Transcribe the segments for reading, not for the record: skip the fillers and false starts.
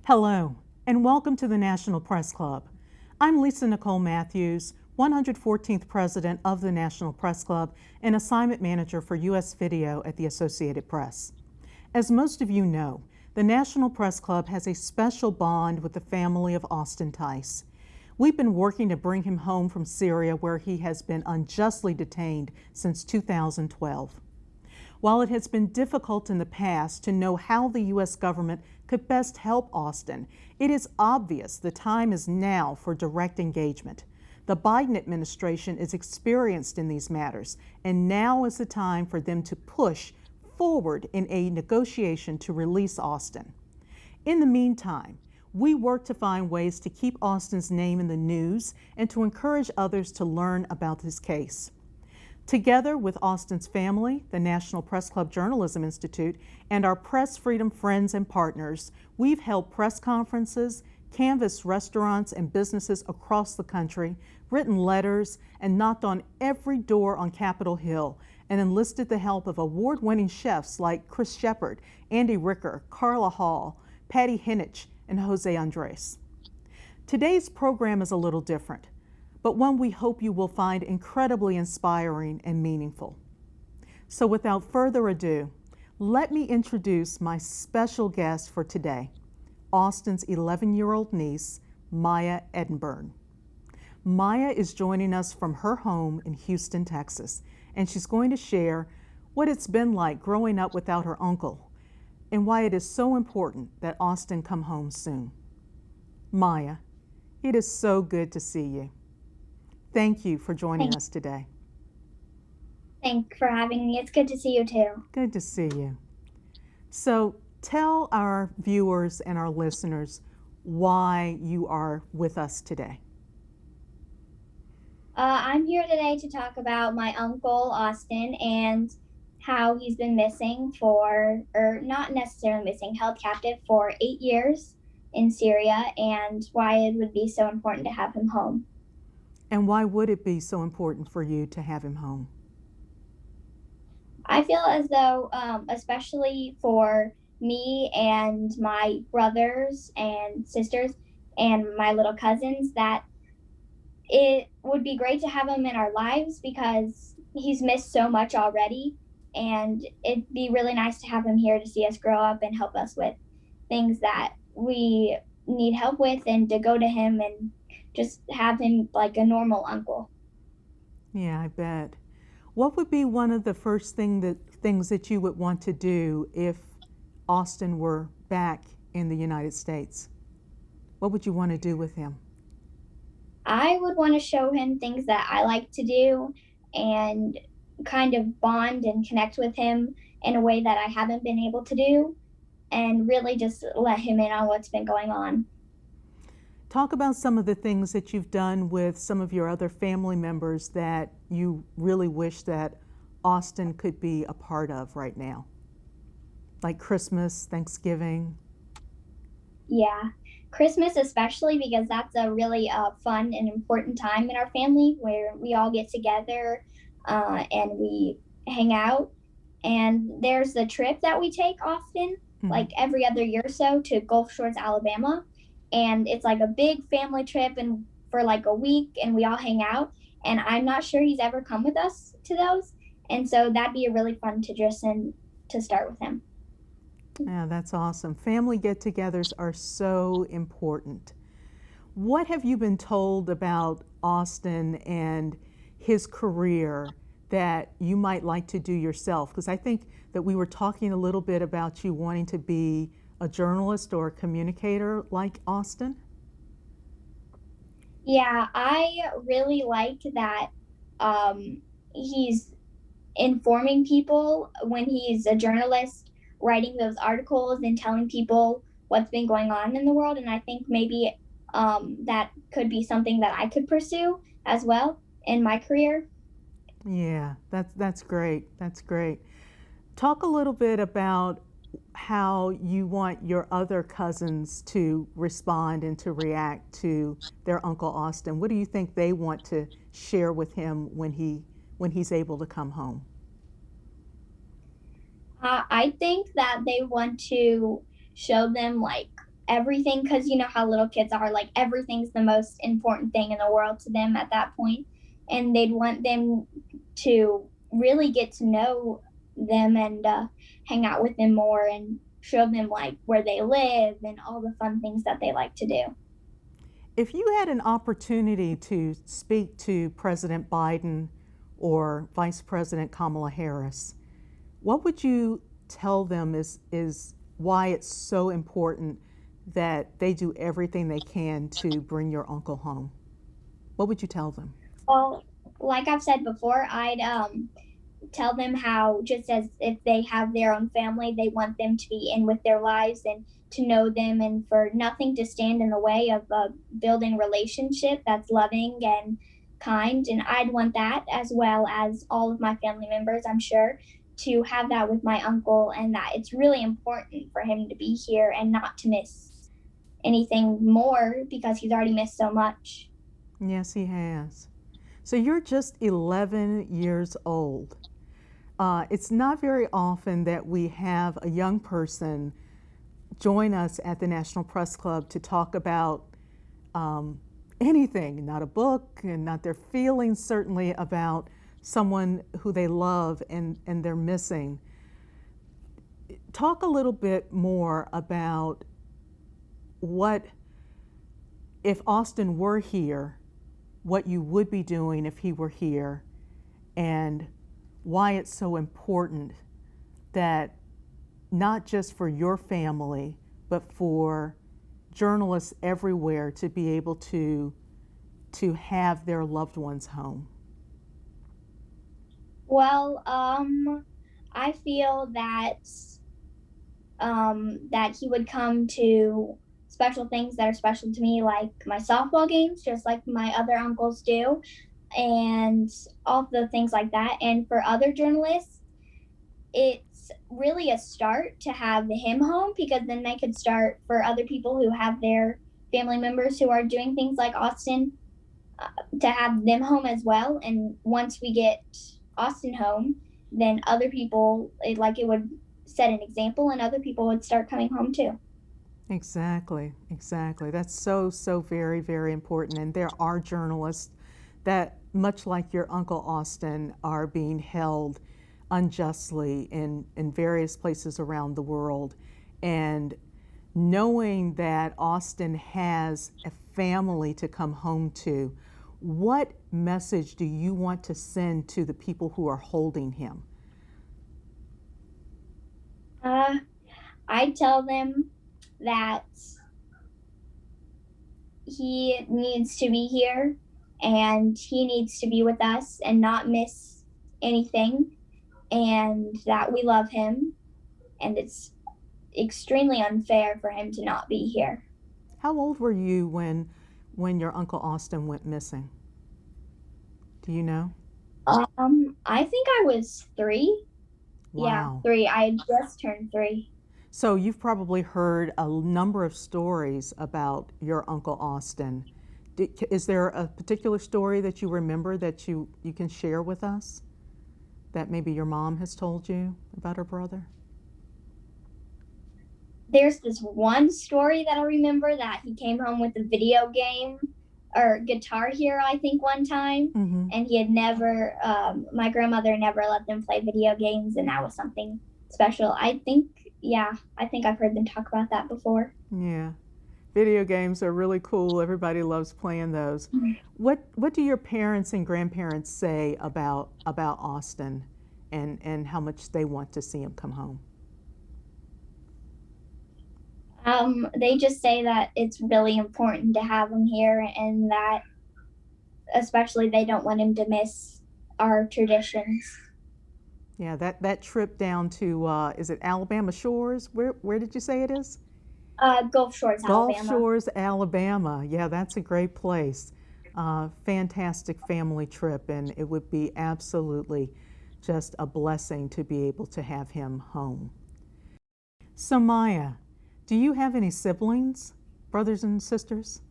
Hello, and welcome to the National Press Club. I'm Lisa Nicole Matthews, 114th President of the National Press Club and Assignment Manager for U.S. Video at the Associated Press. As most of you know, the National Press Club has a special bond with the family of Austin Tice. We've been working to bring him home from Syria, where he has been unjustly detained since 2012. While it has been difficult in the past to know how the U.S. government could best help Austin, it is obvious the time is now for direct engagement. The Biden administration is experienced in these matters, and now is the time for them to push forward in a negotiation to release Austin. In the meantime, we work to find ways to keep Austin's name in the news and to encourage others to learn about his case. Together with Austin's family, the National Press Club Journalism Institute, and our press freedom friends and partners, we've held press conferences, canvassed restaurants and businesses across the country, written letters, and knocked on every door on Capitol Hill, and enlisted the help of award-winning chefs like Chris Shepard, Andy Ricker, Carla Hall, Patty Hinich, and Jose Andres. Today's program is a little different, but one we hope you will find incredibly inspiring and meaningful. So without further ado, let me introduce my special guest for today, Austin's 11-year-old niece, Maia Edinburgh. Maia is joining us from her home in Houston, Texas, and she's going to share what it's been like growing up without her uncle and why it is so important that Austin come home soon. Maia, it is so good to see you. Thank you for joining us today. Thanks for having me. It's good to see you too. Good to see you. So tell our viewers and our listeners why you are with us today. I'm here today to talk about my uncle, Austin, and how he's been missing or not necessarily missing, held captive for 8 years in Syria, and why it would be so important to have him home. And why would it be so important for you to have him home? I feel as though, especially for me and my brothers and sisters and my little cousins, that it would be great to have him in our lives because he's missed so much already. And it'd be really nice to have him here to see us grow up and help us with things that we need help with, and to go to him and just have him like a normal uncle. Yeah, I bet. What would be one of the first things that you would want to do if Austin were back in the United States? What would you want to do with him? I would want to show him things that I like to do and kind of bond and connect with him in a way that I haven't been able to do, and really just let him in on what's been going on. Talk about some of the things that you've done with some of your other family members that you really wish that Austin could be a part of right now, like Christmas, Thanksgiving. Yeah, Christmas especially, because that's a really fun and important time in our family where we all get together and we hang out. And there's the trip that we take often, like every other year or so, to Gulf Shores, Alabama. And it's like a big family trip and for like a week, and we all hang out. And I'm not sure he's ever come with us to those. And so that'd be a really fun tradition to start with him. Yeah, that's awesome. Family get-togethers are so important. What have you been told about Austin and his career that you might like to do yourself? Because I think that we were talking a little bit about you wanting to be a journalist or a communicator like Austin. Yeah, I really like that he's informing people when he's a journalist, writing those articles and telling people what's been going on in the world. And I think maybe that could be something that I could pursue as well in my career. Yeah, that's great. That's great. Talk a little bit about how you want your other cousins to respond and to react to their Uncle Austin. What do you think they want to share with him when he's able to come home? I think that they want to show them like everything, because you know how little kids are, like everything's the most important thing in the world to them at that point, and they'd want them to really get to know them and hang out with them more and show them like where they live and all the fun things that they like to do. If you had an opportunity to speak to President Biden or Vice President Kamala Harris, what would you tell them is why it's so important that they do everything they can to bring your uncle home? What would you tell them? Well, like I've said before, I'd tell them how, just as if they have their own family, they want them to be in with their lives and to know them, and for nothing to stand in the way of building a relationship that's loving and kind. And I'd want that, as well as all of my family members, I'm sure, to have that with my uncle, and that it's really important for him to be here and not to miss anything more because he's already missed so much. Yes, he has. So you're just 11 years old. It's not very often that we have a young person join us at the National Press Club to talk about anything, not a book and not their feelings, certainly about someone who they love and they're missing. Talk a little bit more about what, if Austin were here, what you would be doing if he were here, and why it's so important that not just for your family, but for journalists everywhere to be able to have their loved ones home. Well, I feel that that he would come to special things that are special to me, like my softball games, just like my other uncles do, and all the things like that. And for other journalists, it's really a start to have him home, because then they could start, for other people who have their family members who are doing things like Austin, to have them home as well. And once we get Austin home, then other people, it would set an example, and other people would start coming home too. Exactly, exactly. That's so very, very important. And there are journalists that, much like your Uncle Austin, are being held unjustly in various places around the world. And knowing that Austin has a family to come home to, what message do you want to send to the people who are holding him? I tell them that he needs to be here and he needs to be with us and not miss anything, and that we love him, and it's extremely unfair for him to not be here. How old were you when your Uncle Austin went missing? Do you know? I think I was 3. Yeah, Wow. 3. I had just turned 3. So you've probably heard a number of stories about your Uncle Austin. Is there a particular story that you remember that you can share with us that maybe your mom has told you about her brother? There's this one story that I remember, that he came home with a video game or Guitar Hero, I think, one time, Mm-hmm. and he had never, my grandmother never let them play video games, and that was something special. I think I've heard them talk about that before. Yeah. Video games are really cool. Everybody loves playing those. What do your parents and grandparents say about Austin and how much they want to see him come home? They just say that it's really important to have him here, and that especially they don't want him to miss our traditions. Yeah, that trip down to is it Alabama Shores? Where did you say it is? Gulf Shores, Gulf Alabama. Shores, Alabama. Yeah, that's a great place. Fantastic family trip, and it would be absolutely just a blessing to be able to have him home. So Maya, do you have any siblings, brothers and sisters?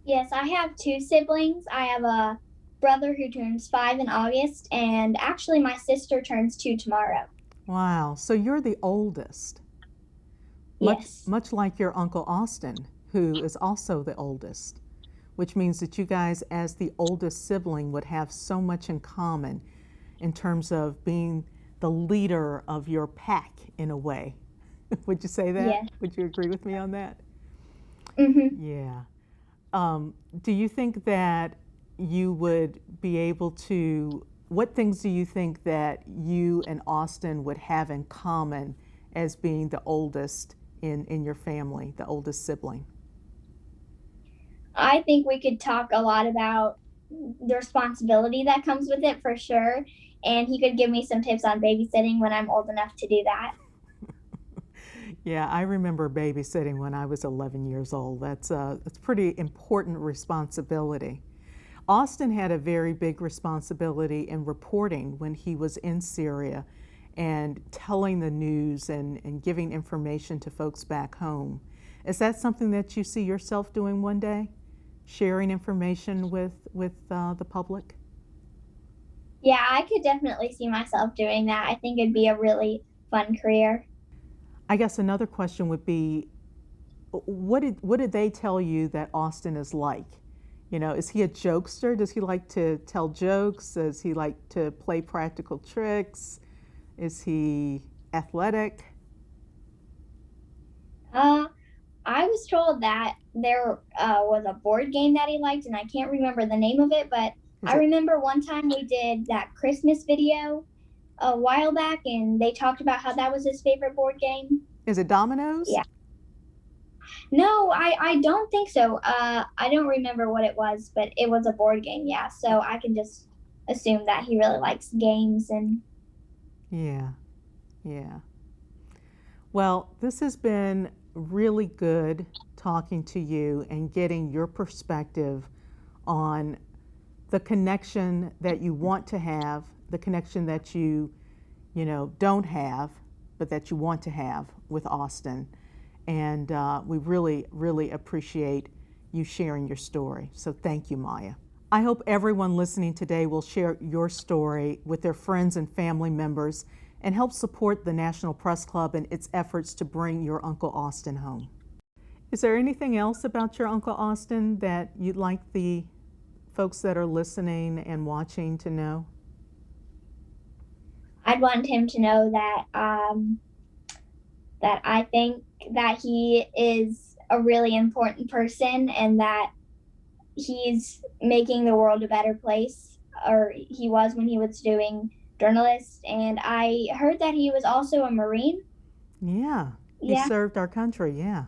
Yes, I have 2 siblings. I have a brother who turns 5 in August, and actually my sister turns 2 tomorrow. Wow, so you're the oldest. Yes. much like your Uncle Austin, who is also the oldest, which means that you guys, as the oldest sibling, would have so much in common in terms of being the leader of your pack in a way. Would you say that? Yes. Would you agree with me on that? Mhm. Yeah. Do you think that you would be able to, what things do you think that you and Austin would have in common as being the oldest in your family, the oldest sibling? I think we could talk a lot about the responsibility that comes with it for sure. And he could give me some tips on babysitting when I'm old enough to do that. Yeah, I remember babysitting when I was 11 years old. That's pretty important responsibility. Austin had a very big responsibility in reporting when he was in Syria and telling the news and giving information to folks back home. Is that something that you see yourself doing one day? Sharing information with the public? Yeah, I could definitely see myself doing that. I think it'd be a really fun career. I guess another question would be, what did they tell you that Austin is like? You know, is he a jokester? Does he like to tell jokes? Does he like to play practical tricks? Is he athletic? Uh, I was told that there was a board game that he liked, and I can't remember the name of it, but Is I it remember one time we did that Christmas video a while back, and they talked about how that was his favorite board game. is it dominoes? Yeah. No, I don't think so. I don't remember what it was, but it was a board game, yeah. So I can just assume that he really likes games and Yeah, yeah. Well, this has been really good talking to you and getting your perspective on the connection that you want to have, the connection that you don't have, but that you want to have with Austin. And we really, really appreciate you sharing your story. So thank you, Maia. I hope everyone listening today will share your story with their friends and family members and help support the National Press Club in its efforts to bring your Uncle Austin home. Is there anything else about your Uncle Austin that you'd like the folks that are listening and watching to know? I'd want him to know that I think that he is a really important person and that he's making the world a better place, or he was when he was doing journalist. And I heard that he was also a Marine. Yeah, he Yeah. served our country, yeah.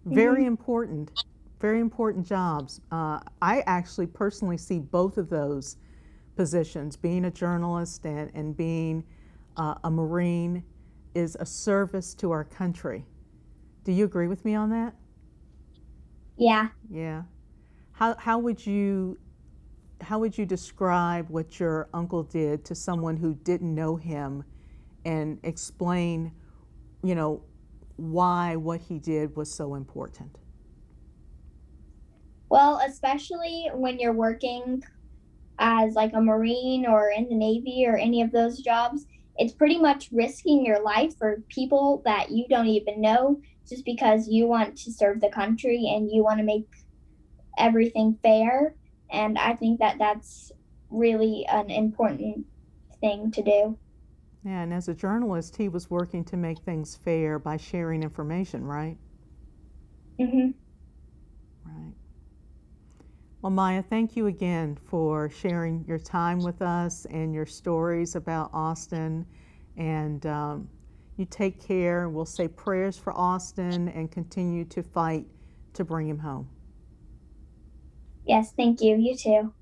Very Hmm. important, very important jobs. I actually personally see both of those positions, being a journalist and being a Marine, is a service to our country. Do you agree with me on that? Yeah. Yeah. How would you describe what your uncle did to someone who didn't know him and explain, you know, why what he did was so important? Well, especially when you're working as like a Marine or in the Navy or any of those jobs, it's pretty much risking your life for people that you don't even know just because you want to serve the country and you want to make everything fair. And I think that that's really an important thing to do. Yeah, and as a journalist, he was working to make things fair by sharing information, right? Hmm. Right. Well, Maia, thank you again for sharing your time with us and your stories about Austin. And you take care. We'll say prayers for Austin and continue to fight to bring him home. Yes, thank you. You too.